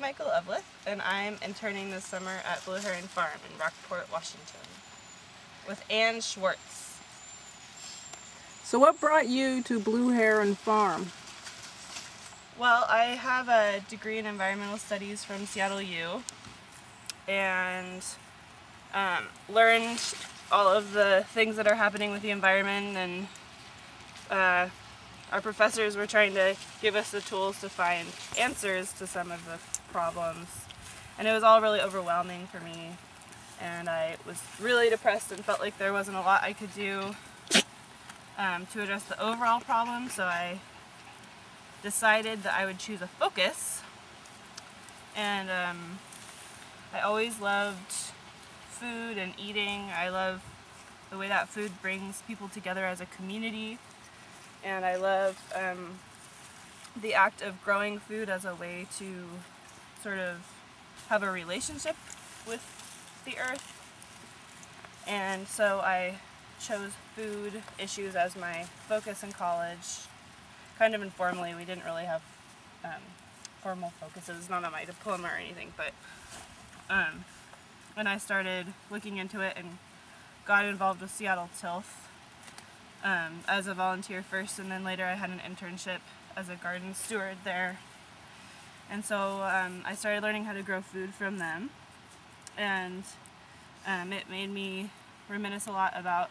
Michel-Evleth, and I'm interning this summer at Blue Heron Farm in Rockport, Washington, with Ann Schwartz. So what brought you to Blue Heron Farm? Well, I have a degree in environmental studies from Seattle U, and learned all of the things that are happening with the environment, and our professors were trying to give us the tools to find answers to some of the problems, and it was all really overwhelming for me, and I was really depressed and felt like there wasn't a lot I could do to address the overall problem. So I decided that I would choose a focus, and I always loved food and eating. I love the way that food brings people together as a community, and I love the act of growing food as a way to sort of have a relationship with the earth. And so I chose food issues as my focus in college, kind of informally. We didn't really have formal focuses, not on my diploma or anything, but when I started looking into it and got involved with Seattle TILF as a volunteer first, and then later I had an internship as a garden steward there. And so I started learning how to grow food from them, and it made me reminisce a lot about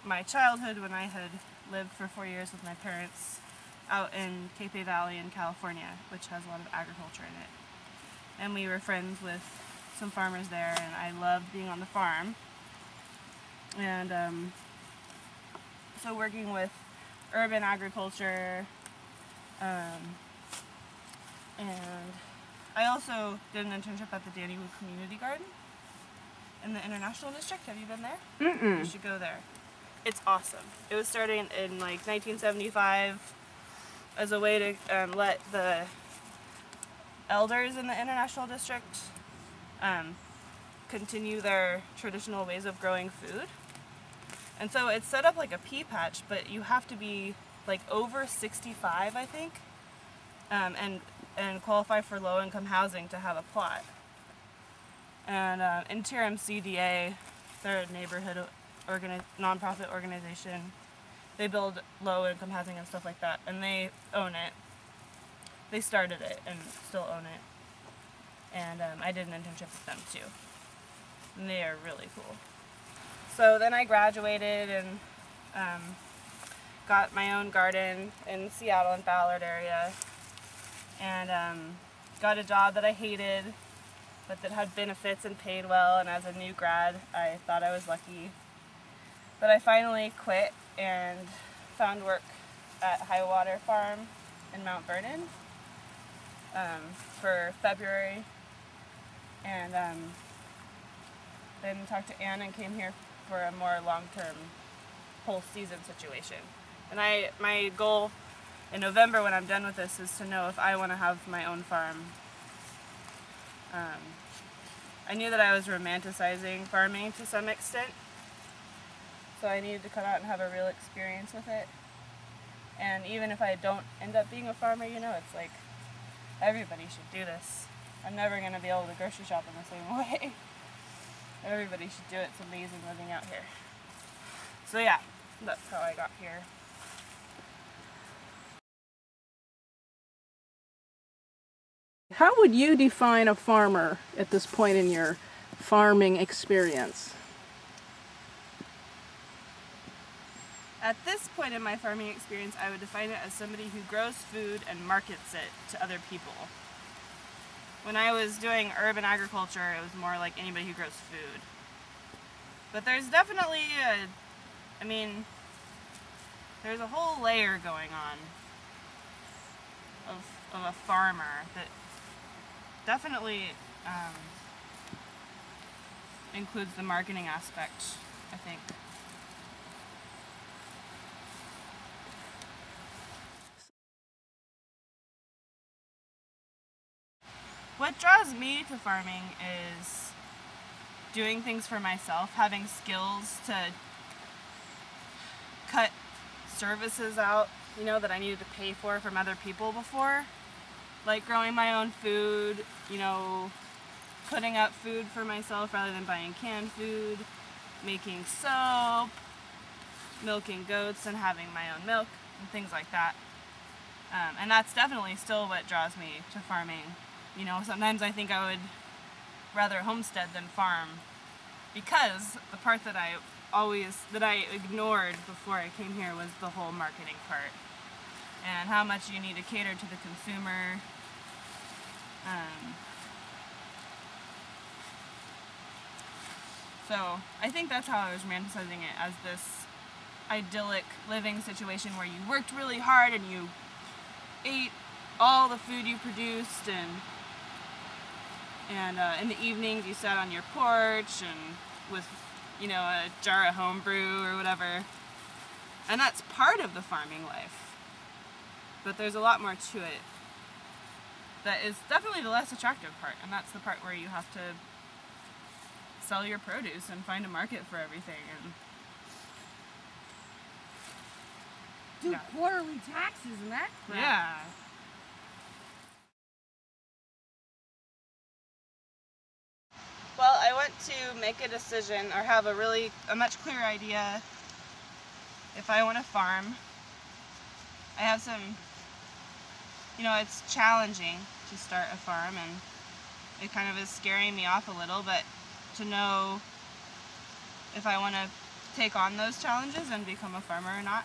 my childhood when I had lived for 4 years with my parents out in Capay Valley in California, which has a lot of agriculture in it. And we were friends with some farmers there, and I loved being on the farm. And so working with urban agriculture, and I also did an internship at the Denice Community Garden in the International District. Have you been there? Mm-mm. You should go there. It's awesome. It was started in like 1975 as a way to let the elders in the International District continue their traditional ways of growing food. And so it's set up like a pea patch, but you have to be like over 65, I think, and qualify for low-income housing to have a plot. And Intern CDA, they're a neighborhood nonprofit organization. They build low-income housing and stuff like that, and they own it. They started it and still own it. And I did an internship with them too. And they are really cool. So then I graduated and got my own garden in Seattle and Ballard area, and got a job that I hated, but that had benefits and paid well, and as a new grad I thought I was lucky. But I finally quit and found work at Highwater Farm in Mount Vernon for February, and then talked to Ann and came here for a more long-term whole season situation. And my goal in November when I'm done with this is to know if I want to have my own farm. I knew that I was romanticizing farming to some extent, so I needed to come out and have a real experience with it. And even if I don't end up being a farmer, you know, it's like everybody should do this. I'm never going to be able to grocery shop in the same way. Everybody should do it. It's amazing living out here. So yeah, that's how I got here. How would you define a farmer at this point in your farming experience? At this point in my farming experience, I would define it as somebody who grows food and markets it to other people. When I was doing urban agriculture, it was more like anybody who grows food. But there's definitely there's a whole layer going on of a farmer that definitely includes the marketing aspect, I think. What draws me to farming is doing things for myself, having skills to cut services out, you know, that I needed to pay for from other people before. like growing my own food, you know, putting up food for myself rather than buying canned food, making soap, milking goats and having my own milk and things like that. And that's definitely still what draws me to farming. You know, sometimes I think I would rather homestead than farm, because the part that I ignored before I came here was the whole marketing part and how much you need to cater to the consumer. So I think that's how I was romanticizing it, as this idyllic living situation where you worked really hard and you ate all the food you produced, and in the evenings you sat on your porch and with, you know, a jar of homebrew or whatever. And that's part of the farming life. But there's a lot more to it that is definitely the less attractive part, and that's the part where you have to sell your produce and find a market for everything and do quarterly taxes and that crap. Yeah. Well, I want to make a decision or have a much clearer idea if I want to farm. I have some, you know, it's challenging to start a farm, and it kind of is scaring me off a little, but to know if I want to take on those challenges and become a farmer or not.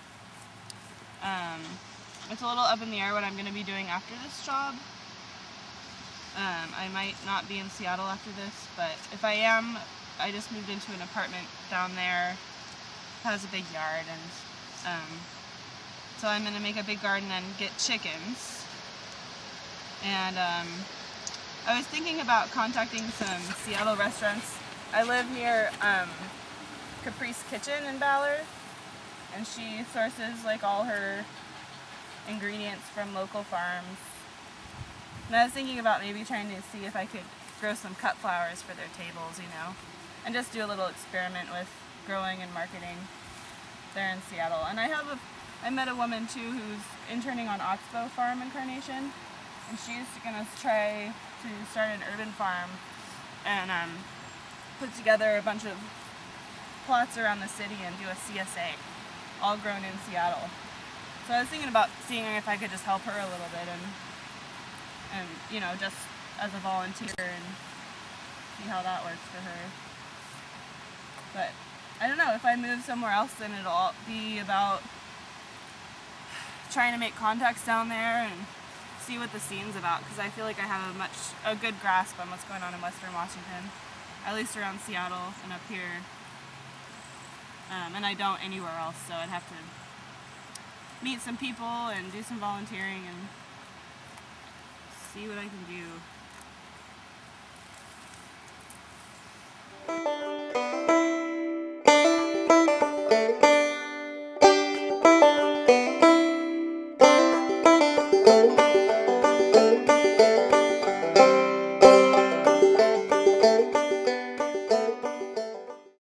It's a little up in the air what I'm going to be doing after this job. I might not be in Seattle after this, but if I am, I just moved into an apartment down there. It has a big yard, and so I'm going to make a big garden and get chickens. And I was thinking about contacting some Seattle restaurants. I live near Caprice Kitchen in Ballard, and she sources like all her ingredients from local farms. And I was thinking about maybe trying to see if I could grow some cut flowers for their tables, you know, and just do a little experiment with growing and marketing there in Seattle. And I met a woman too who's interning on Oxbow Farm in Carnation, and she's gonna try to start an urban farm and put together a bunch of plots around the city and do a CSA, all grown in Seattle. So I was thinking about seeing if I could just help her a little bit and you know, just as a volunteer, and see how that works for her. But I don't know, if I move somewhere else, then it'll all be about trying to make contacts down there and see what the scene's about, because I feel like I have a good grasp on what's going on in Western Washington, at least around Seattle and up here. And I don't anywhere else, so I'd have to meet some people and do some volunteering and see what I can do.